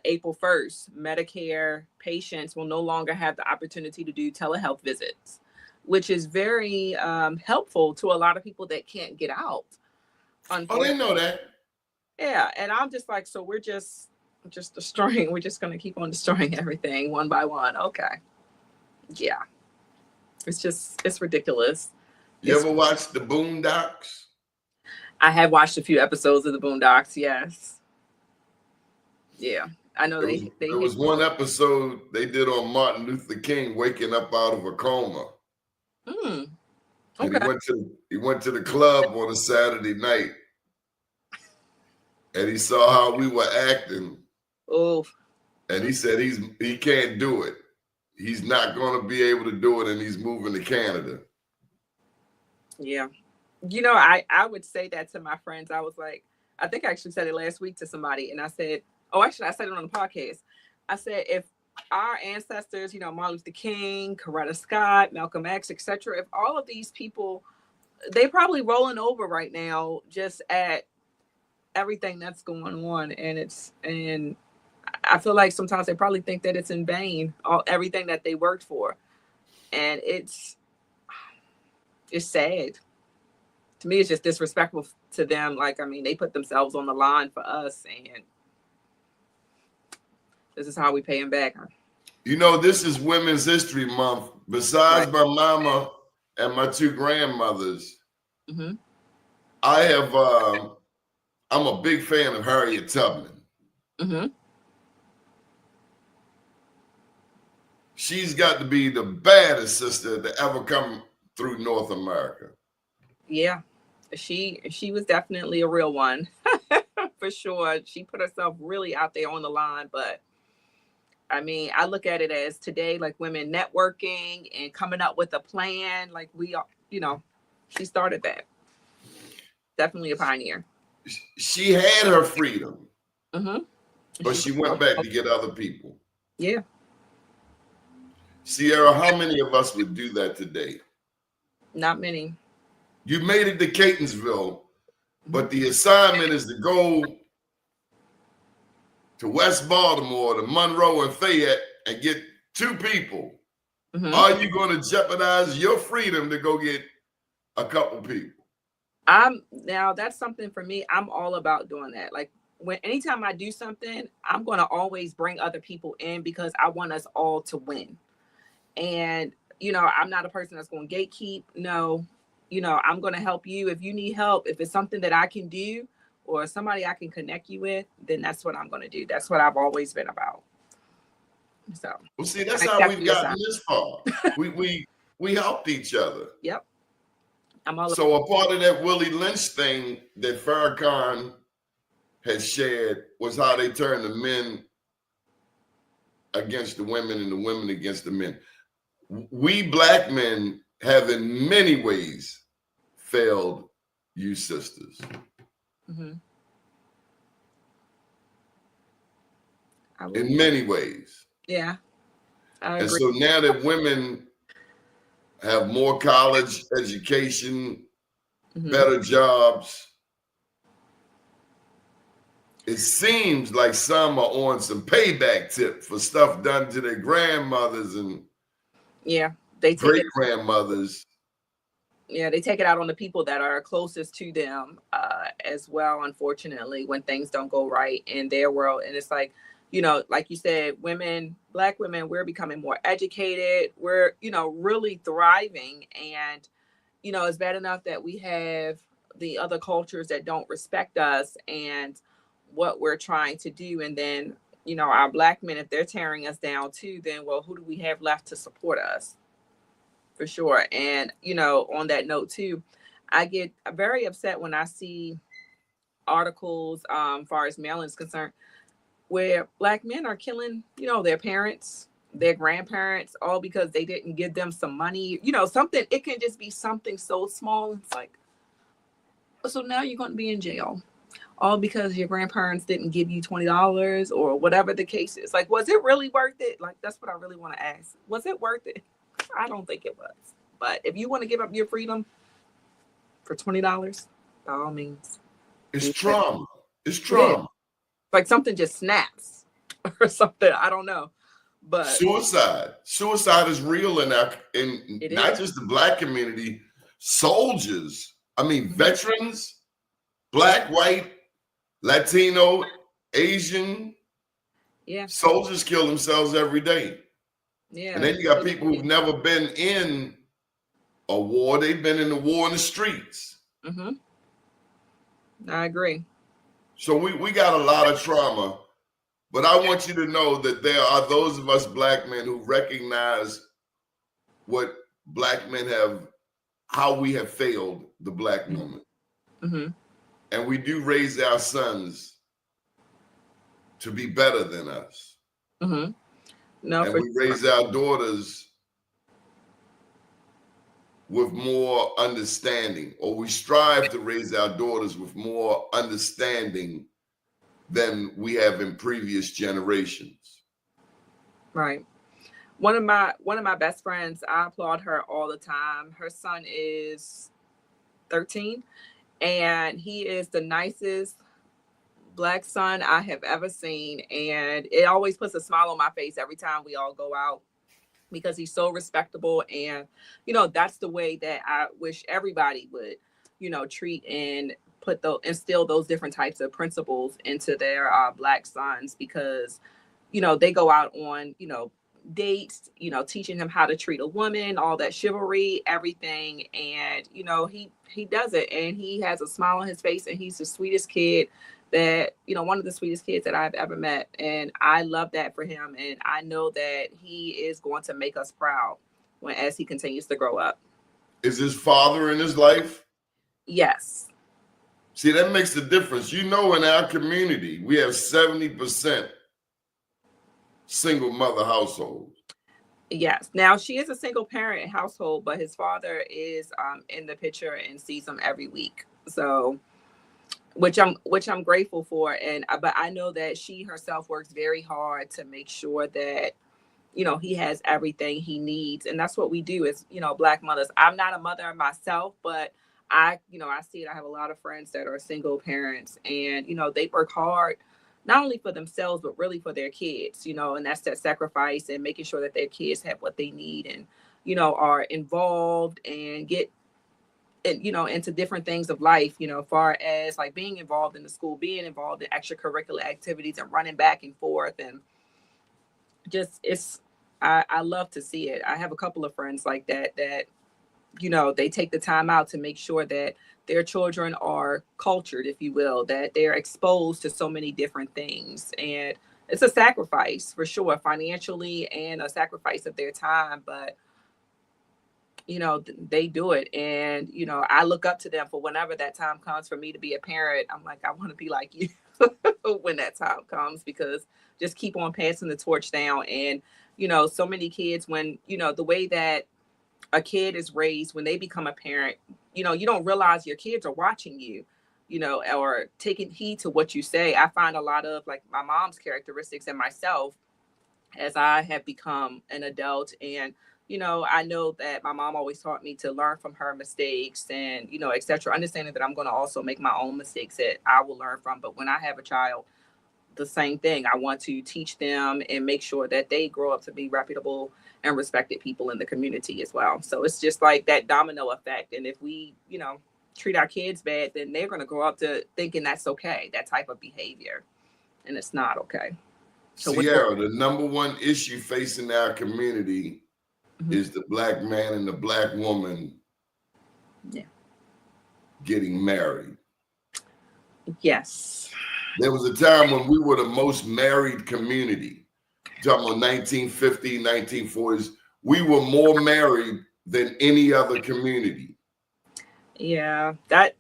April 1st, Medicare patients will no longer have the opportunity to do telehealth visits, which is very helpful to a lot of people that can't get out. Oh, they know that. Yeah, and I'm just like, so we're just destroying. We're just going to keep on destroying everything one by one. Okay. Yeah. It's ridiculous. You ever watched the Boondocks? I have watched a few episodes of the Boondocks, yes. Yeah, I know there was one episode they did on Martin Luther King waking up out of a coma. Okay. And he went to the club on a Saturday night, and he saw how we were acting. Oh. And he said he can't do it. He's not going to be able to do it, and he's moving to Canada. Yeah, I would say that to my friends. I was like, I think I actually said it last week to somebody, and I said. Oh, actually, I said it on the podcast. I said, if our ancestors, Martin Luther King, Coretta Scott, Malcolm X, etc., if all of these people, they probably rolling over right now just at everything that's going on. And I feel like sometimes they probably think that it's in vain, everything that they worked for. And it's sad. To me, it's just disrespectful to them. Like, I mean, they put themselves on the line for us, and this is how we pay them back. This is Women's History Month. Besides my mama and my two grandmothers, I have. I'm a big fan of Harriet Tubman. She's got to be the baddest sister to ever come through North America. Yeah, she was definitely a real one, for sure. She put herself really out there on the line, but. I mean, I look at it as today, like women networking and coming up with a plan. Like we are, she started that. Definitely a pioneer. She had her freedom, but she went back to get other people. Yeah. Sierra, how many of us would do that today? Not many. You made it to Catonsville, but the assignment is to go to West Baltimore, to Monroe and Fayette, and get two people. Are you going to jeopardize your freedom to go get a couple people? Now that's something for me. I'm all about doing that. Like anytime I do something, I'm going to always bring other people in because I want us all to win. And, I'm not a person that's going to gatekeep. No, I'm going to help you. If you need help, if it's something that I can do or somebody I can connect you with, then that's what I'm going to do. That's what I've always been about. So, well, see, that's how we've gotten this far. We helped each other. Yep. So a part of that Willie Lynch thing that Farrakhan had shared was how they turned the men against the women and the women against the men. We black men have in many ways failed you sisters. Mm-hmm. In many ways. Yeah. I and agree. so now that women have more college education, better jobs, it seems like some are on some payback tip for stuff done to their grandmothers and they great grandmothers. Yeah, they take it out on the people that are closest to them as well, unfortunately, when things don't go right in their world. And it's like, like you said, black women, we're becoming more educated. We're, really thriving. And, it's bad enough that we have the other cultures that don't respect us and what we're trying to do. And then, our black men, if they're tearing us down too, then, well, who do we have left to support us? For sure. And, on that note too, I get very upset when I see articles, far as mailing is concerned, where black men are killing, their parents, their grandparents, all because they didn't give them some money, something. It can just be something so small. It's like, so now you're going to be in jail, all because your grandparents didn't give you $20 or whatever the case is. Like, was it really worth it? Like, that's what I really want to ask. Was it worth it? I don't think it was. But if you want to give up your freedom for $20, by all means. It's trauma. It's trauma. Yeah. Like something just snaps or something. I don't know. But suicide is real in not just the black community, soldiers. I mean, veterans, black, white, Latino, Asian. Yeah. Soldiers kill themselves every day. Yeah. And then you got people who've never been in a war. They've been in the war in the streets. I agree. So we got a lot of trauma. But I want you to know that there are those of us black men who recognize what black men how we have failed the black woman. And we do raise our sons to be better than us. No, and we raise our daughters with more understanding, or we strive to raise our daughters with more understanding than we have in previous generations. Right. One of my best friends, I applaud her all the time. Her son is 13, and he is the nicest black son I have ever seen. And it always puts a smile on my face every time we all go out, because he's so respectable. And, that's the way that I wish everybody would, treat and instill those different types of principles into their black sons, because, they go out on, dates, teaching him how to treat a woman, all that chivalry, everything. And, he does it, and he has a smile on his face, and he's the sweetest kid that, one of the sweetest kids that I've ever met. And I love that for him. And I know that he is going to make us proud as he continues to grow up. Is his father in his life? Yes. See, that makes a difference. In our community, we have 70% single mother households. Yes. Now, she is a single parent household, but his father is in the picture and sees him every week. So, which I'm grateful for. But I know that she herself works very hard to make sure that, he has everything he needs. And that's what we do as, black mothers. I'm not a mother myself, but I see it. I have a lot of friends that are single parents, and, they work hard, not only for themselves, but really for their kids, and that's that sacrifice and making sure that their kids have what they need and, are involved and get into different things of life, far as like being involved in the school, being involved in extracurricular activities and running back and forth. And just, I love to see it. I have a couple of friends like that, they take the time out to make sure that their children are cultured, if you will, that they're exposed to so many different things. And it's a sacrifice for sure, financially, and a sacrifice of their time. But they do it. And, I look up to them for whenever that time comes for me to be a parent. I'm like, I want to be like you when that time comes, because just keep on passing the torch down. And, so many kids, when, the way that a kid is raised, when they become a parent, you don't realize your kids are watching you, or taking heed to what you say. I find a lot of like my mom's characteristics in myself as I have become an adult. And I know that my mom always taught me to learn from her mistakes and, et cetera, understanding that I'm going to also make my own mistakes that I will learn from. But when I have a child, the same thing. I want to teach them and make sure that they grow up to be reputable and respected people in the community as well. So it's just like that domino effect. And if we, treat our kids bad, then they're going to grow up to thinking that's okay, that type of behavior. And it's not okay. So Sierra, the number one issue facing our community is the Black man and the Black woman getting married. Yes. There was a time when we were the most married community. Talking about 1950s, 1940s. We were more married than any other community. Yeah, that's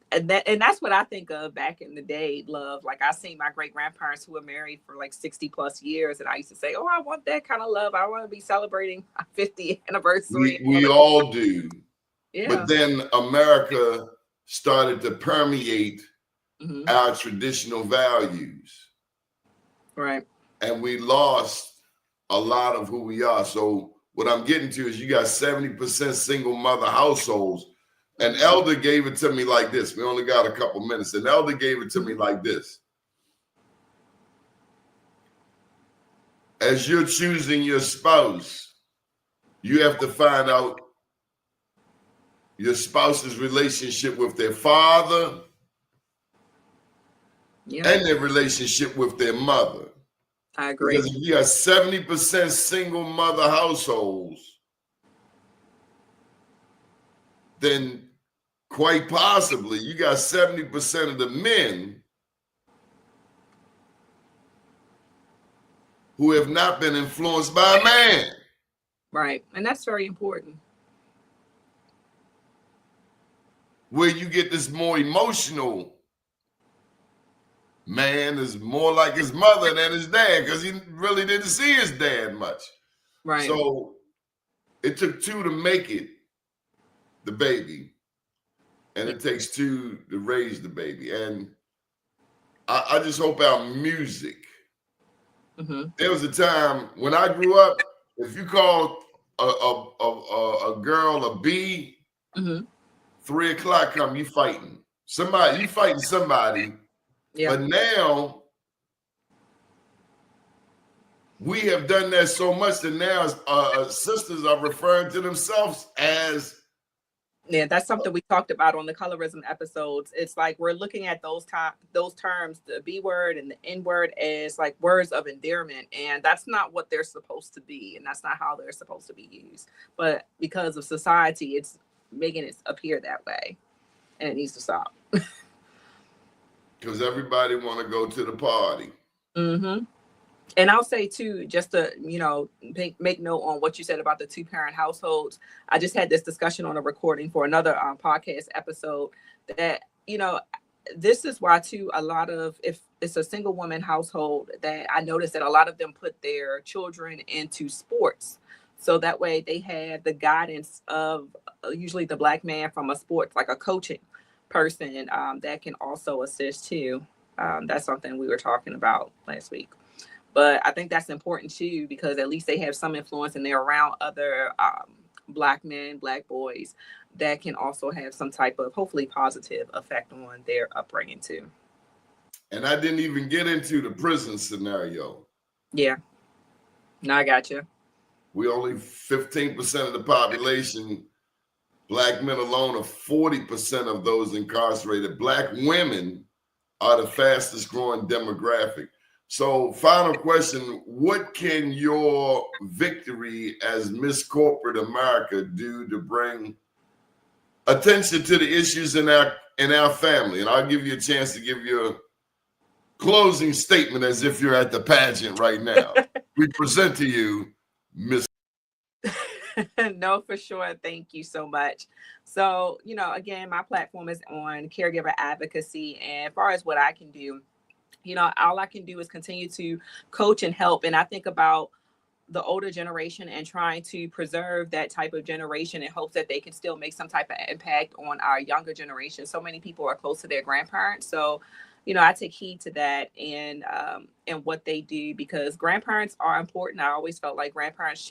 what I think of back in the day, love. Like I seen my great grandparents who were married for like 60 plus years, and I used to say, "Oh, I want that kind of love. I want to be celebrating my 50th anniversary." We all do. Yeah. But then America started to permeate our traditional values. Right. And we lost a lot of who we are. So what I'm getting to is you got 70% single mother households. An elder gave it to me like this. We only got a couple minutes. An elder gave it to me like this. As you're choosing your spouse, you have to find out your spouse's relationship with their father and their relationship with their mother. I agree. Because if you have 70% single mother households, then quite possibly you got 70% of the men who have not been influenced by a man. Right. And that's very important. Where you get this more emotional man is more like his mother than his dad, because he really didn't see his dad much. Right. So it took two to make it, the baby. And it takes two to raise the baby. And I just hope our music. There was a time when I grew up, if you called a girl a B, 3 o'clock come, you fighting. You fighting somebody. Yeah. But now we have done that so much that now sisters are referring to themselves as. Yeah, that's something we talked about on the colorism episodes. It's like we're looking at those terms, the B word and the N word, as like words of endearment, and that's not what they're supposed to be, and that's not how they're supposed to be used. But because of society, it's making it appear that way, and it needs to stop. Because everybody want to go to the party. And I'll say too, just to, make note on what you said about the 2-parent households. I just had this discussion on a recording for another podcast episode that, this is why too, a lot of, if it's a single woman household, that I noticed that a lot of them put their children into sports. So that way they have the guidance of usually the Black man from a sport, like a coaching person that can also assist too. That's something we were talking about last week. But I think that's important too, because at least they have some influence and they're around other Black men, Black boys that can also have some type of hopefully positive effect on their upbringing too. And I didn't even get into the prison scenario. Yeah. No, I got you. We only 15% of the population Black men alone are 40% of those incarcerated. Black women are the fastest growing demographic. So final question, what can your victory as Miss Corporate America do to bring attention to the issues in our family? And I'll give you a chance to give your closing statement as if you're at the pageant right now. We present to you Miss. No, for sure. Thank you so much. So, again, my platform is on caregiver advocacy. And as far as what I can do, all I can do is continue to coach and help. And I think about the older generation and trying to preserve that type of generation in hopes that they can still make some type of impact on our younger generation. So many people are close to their grandparents. So, I take heed to that and what they do, because grandparents are important. I always felt like grandparents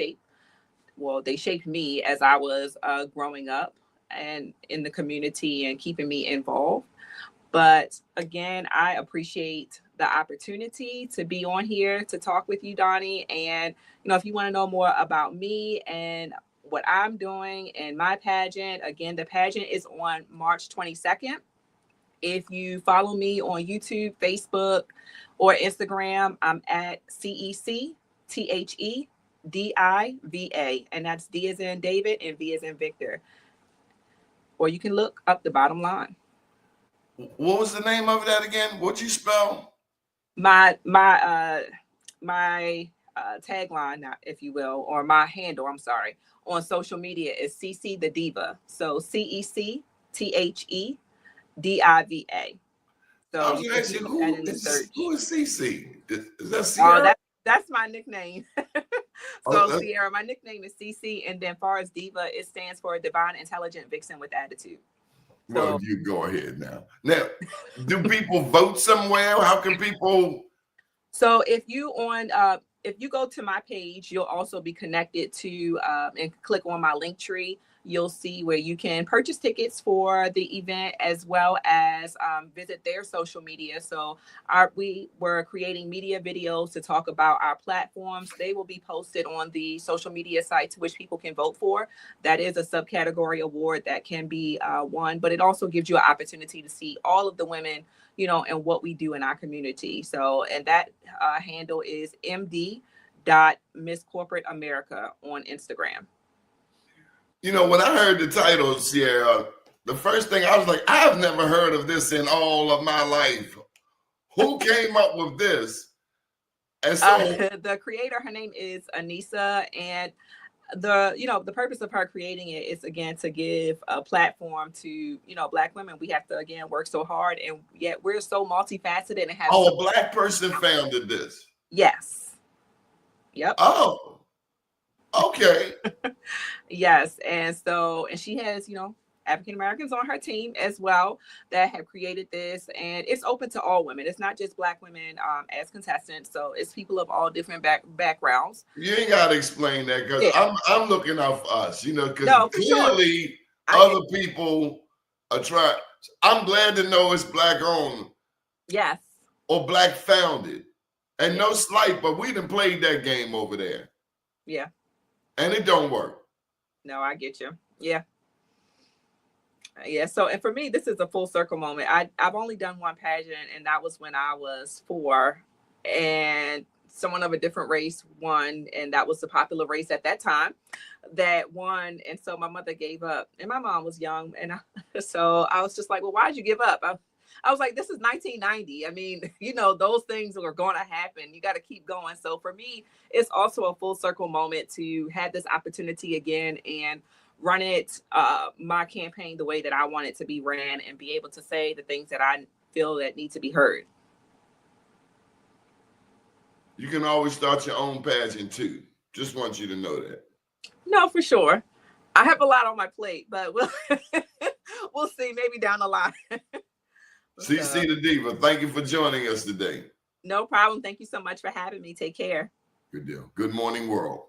they shaped me as I was growing up and in the community and keeping me involved. But again, I appreciate the opportunity to be on here to talk with you, Doni. And, if you want to know more about me and what I'm doing in my pageant, again, the pageant is on March 22nd. If you follow me on YouTube, Facebook, or Instagram, I'm at CECTHEDIVA, and that's D as in David and V as in Victor. Or you can look up the bottom line. What was the name of that again? What'd you spell? My tagline, if you will, or my handle, I'm sorry, on social media is CC the Diva. So CECTHEDIVA. So I was going to ask you, who is CC? Is that Sierra? That's my nickname. Sierra, my nickname is CC, and then as far as Diva, it stands for Divine Intelligent Vixen with Attitude. Well, you go ahead now. Now, do people vote somewhere? How can people? So if you go to my page, you'll also be connected to and click on my link tree. You'll see where you can purchase tickets for the event as well as visit their social media. So we were creating media videos to talk about our platforms. They will be posted on the social media sites, which people can vote for. That is a subcategory award that can be won, but it also gives you an opportunity to see all of the women, and what we do in our community. So, and that handle is md.misscorporateamerica on Instagram. When I heard the title, Sierra, the first thing I was like, I've never heard of this in all of my life. Who came up with this? And so the creator, her name is Anissa, and the purpose of her creating it is, again, to give a platform to, Black women. We have to, again, work so hard, and yet we're so multifaceted and have. A Black person founded this. Yes. Yep. Oh. Okay. Yes. And she has, African Americans on her team as well that have created this, and it's open to all women. It's not just Black women as contestants. So it's people of all different backgrounds. You ain't got to explain that, because I'm looking out for us, because clearly other people are trying. I'm glad to know it's Black owned. Yes. Or Black founded. And no slight, but we done played that game over there. Yeah. And it don't work. No, I get you. Yeah. Yeah. So, and for me, this is a full circle moment. I've only done one pageant, and that was when I was 4, and someone of a different race won, and that was the popular race at that time that won. And so my mother gave up, and my mom was young, and so I was just like, well, why'd you give up? I was like, this is 1990. I mean, those things are going to happen. You got to keep going. So for me, it's also a full circle moment to have this opportunity again and run it, my campaign, the way that I want it to be ran, and be able to say the things that I feel that need to be heard. You can always start your own pageant too. Just want you to know that. No, for sure. I have a lot on my plate, but we'll see, maybe down the line. CC the Diva, thank you for joining us today. No problem. Thank you so much for having me. Take care. Good deal. Good morning, world.